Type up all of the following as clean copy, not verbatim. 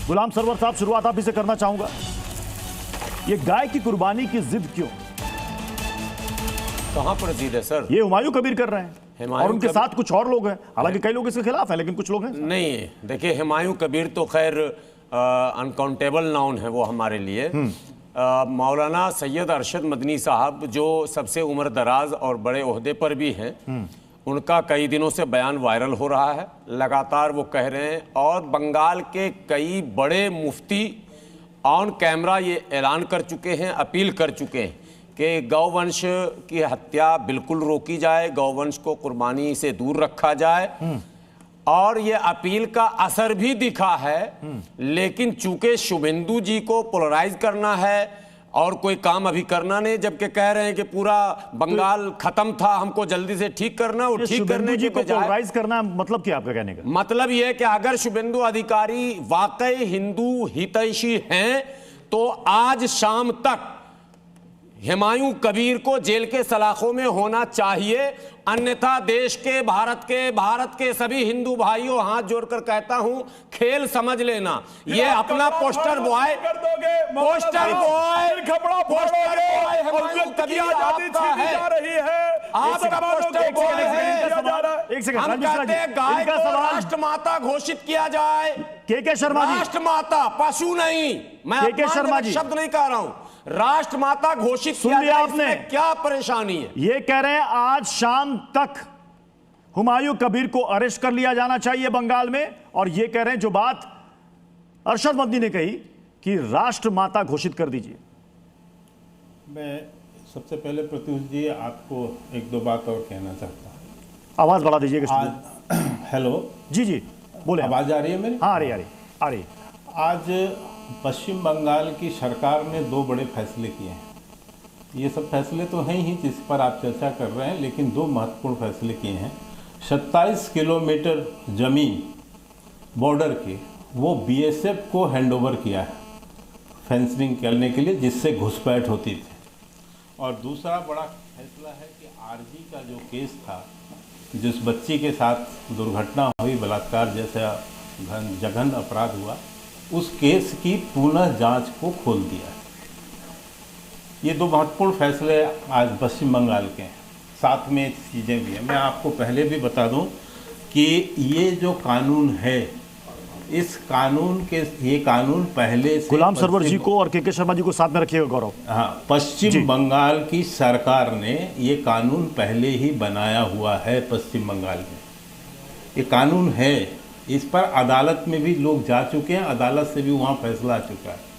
गुलाम server साहब, शुरुआत आप ही से करना चाहूंगा। ये गाय की कुर्बानी की जिद क्यों? कहां पर जिद है सर? ये हुमायूं कबीर कर रहे हैं और उनके साथ कुछ और लोग हैं। हालांकि कई लोग इसके खिलाफ हैं, लेकिन कुछ लोग हैं। नहीं, देखिए, हुमायूं कबीर तो खैर अनकाउंटेबल नाउन है वो हमारे लिए। मौलाना सैयद अरशद मदनी साहब जो सबसे उम्र दराज और बड़े ओहदे पर भी हैं, उनका कई दिनों से बयान वायरल हो रहा है। लगातार वो कह रहे हैं और बंगाल के कई बड़े मुफ्ती ऑन कैमरा ये ऐलान कर चुके हैं, अपील कर चुके हैं कि गौवंश की हत्या बिल्कुल रोकी जाए, गौवंश को कुर्बानी से दूर रखा जाए। और ये अपील का असर भी दिखा है। लेकिन चूंकि शुभेंदु जी को पोलराइज करना है और कोई काम अभी करना नहीं, जबकि कह रहे हैं कि पूरा बंगाल खत्म था, हमको जल्दी से ठीक करना, और ठीक करने जी को पोलराइज करना मतलब क्या आपका कहने का मतलब यह है कि अगर शुभेंदु अधिकारी वाकई हिंदू हितैषी हैं तो आज शाम तक हुमायूं कबीर को जेल के सलाखों में होना चाहिए। अन्यथा देश के भारत के सभी हिंदू भाइयों, हाथ जोड़कर कहता हूं, खेल समझ लेना। ये अपना पोस्टर बॉय हुमायूं कबीर आपका है, आपका पोस्टर बॉय है। एक सेकंड, हम कहते हैं गाय को राष्ट्र माता घोषित किया जाए। के शर्मा जी, राष्ट्र माता, पशु नहीं, मैं के शर्मा जी शब्द नहीं कह रहा हूं, राष्ट्र माता घोषित किया जाए। आपने क्या परेशानी है? ये कह रहे हैं आज शाम तक हुमायूं कबीर को अरेस्ट कर लिया जाना चाहिए बंगाल में, और ये कह रहे हैं जो बात अरशद मदनी ने कही कि राष्ट्र माता घोषित कर दीजिए। मैं सबसे पहले प्रत्युष जी आपको एक दो बात और कहना चाहता हूँ। आवाज बढ़ा दीजिएगा। हेलो जी जी बोले। आवाज आ रही है मेरी? हाँ, आ रही। आज पश्चिम बंगाल की सरकार ने दो बड़े फैसले किए हैं। ये सब फैसले तो हैं ही जिस पर आप चर्चा कर रहे हैं, लेकिन दो महत्वपूर्ण फैसले किए हैं। 27 किलोमीटर जमीन बॉर्डर की वो बीएसएफ को हैंडओवर किया है फेंसिंग करने के लिए, जिससे घुसपैठ होती थी। और दूसरा बड़ा फैसला है कि आरजी का जो केस था, जिस बच्ची के साथ दुर्घटना हुई, बलात्कार जैसा जघन्य अपराध हुआ, उस केस की पुनः जांच को खोल दिया है। ये दो महत्वपूर्ण फैसले आज पश्चिम बंगाल के हैं। साथ में चीज़ें भी हैं। मैं आपको पहले भी बता दूं कि ये जो कानून है, इस कानून के ये कानून पहले से गुलाम सरवर जी को और के शर्मा जी को साथ में रखिएगा गौरव। हाँ, पश्चिम बंगाल की सरकार ने ये कानून पहले ही बनाया हुआ है। पश्चिम बंगाल में ये कानून है, इस पर अदालत में भी लोग जा चुके हैं, अदालत से भी वहाँ फैसला आ चुका है।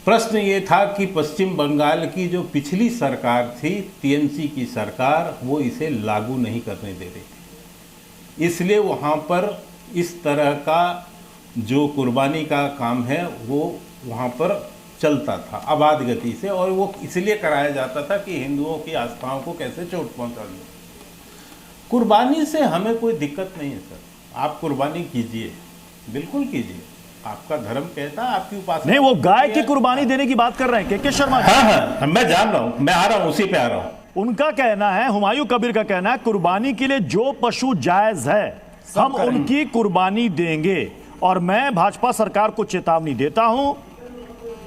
प्रश्न ये था कि पश्चिम बंगाल की जो पिछली सरकार थी, टीएमसी की सरकार, वो इसे लागू नहीं करने दे रही थी। इसलिए वहाँ पर इस तरह का जो कुर्बानी का काम है वो वहाँ पर चलता था अबाध गति से, और वो इसलिए कराया जाता था कि हिंदुओं की आस्थाओं को कैसे चोट पहुँचा दे। कुर्बानी से हमें कोई दिक्कत नहीं है सर, आप कुर्बानी कीजिए, बिल्कुल कीजिए, आपका धर्म कहता है, आपकी उपासना। नहीं, वो गाय की कुर्बानी देने की बात कर रहे हैं के शर्मा जी। हाँ, मैं जान रहा हूं, मैं आ रहा हूं, उसी पे आ रहा हूं। उनका कहना है, हुमायूं कबीर का कहना है, कुर्बानी के लिए जो पशु जायज है हम उनकी कुर्बानी देंगे। और मैं भाजपा सरकार को चेतावनी देता हूं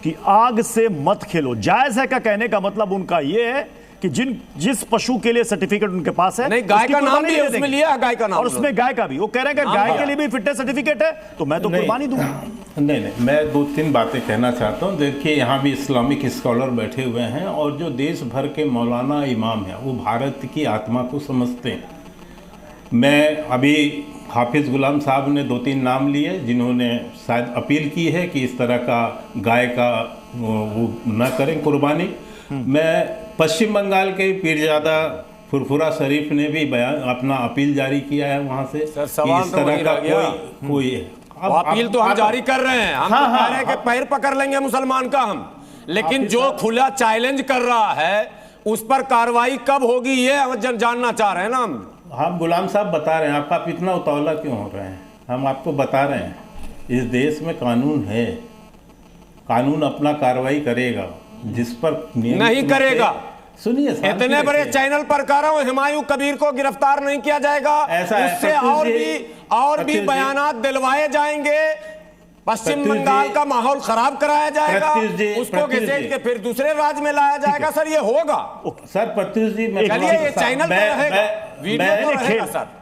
कि आग से मत खेलो। जायज है का कहने का मतलब उनका यह है कि जिस पशु के लिए सर्टिफिकेट उनके पास है, नहीं, गाय का नाम भी उसमें लिया, गाय का नाम, और उसमें गाय का भी, वो कह रहे हैं कि गाय के लिए भी फिटनेस सर्टिफिकेट है तो मैं तो कुर्बानी दूंगा। नहीं, मैं दो तीन बातें कहना चाहता हूँ। देखिए, यहाँ भी इस्लामिक स्कॉलर बैठे हुए हैं और जो देश भर के मौलाना इमाम हैं वो भारत की आत्मा को समझते हैं। मैं अभी हाफिज गुलाम साहब ने दो तीन नाम लिए जिन्होंने शायद अपील की है कि इस तरह का गाय का वो न करें कुर्बानी। मैं पश्चिम बंगाल के पीरजादा फुरफुरा शरीफ ने भी बयान अपना अपील जारी किया है वहाँ से। सर, सवाल इस तरह का कोई अपील तो हम जारी कर रहे हैं। हम कह रहे हैं कि पैर पकड़ लेंगे मुसलमान का हम, लेकिन जो खुला चैलेंज कर रहा है उस पर कार्रवाई कब होगी ये हम जानना चाह रहे हैं ना। हम गुलाम साहब बता रहे हैं, आप इतना उतावला क्यों हो रहे हैं? हम आपको बता रहे हैं, इस देश में कानून है, कानून अपना कार्रवाई करेगा, जिस पर नहीं करेगा। सुनिए, इतने बड़े चैनल पर कह रहा हूं, हुमायूं कबीर को गिरफ्तार नहीं किया जाएगा, उससे और भी बयानात दिलवाए जाएंगे। पश्चिम प्रत्युष बंगाल जी- का माहौल खराब कराया जाएगा, प्रत्युष जी- उसको प्रत्युष घसीट जी। के फिर दूसरे राज्य में लाया जाएगा। सर ये होगा। सर प्रत्युष जी, चलिए ये चैनल तो रहेगा, वीडियो तो मैंने रहेगा खेल सर।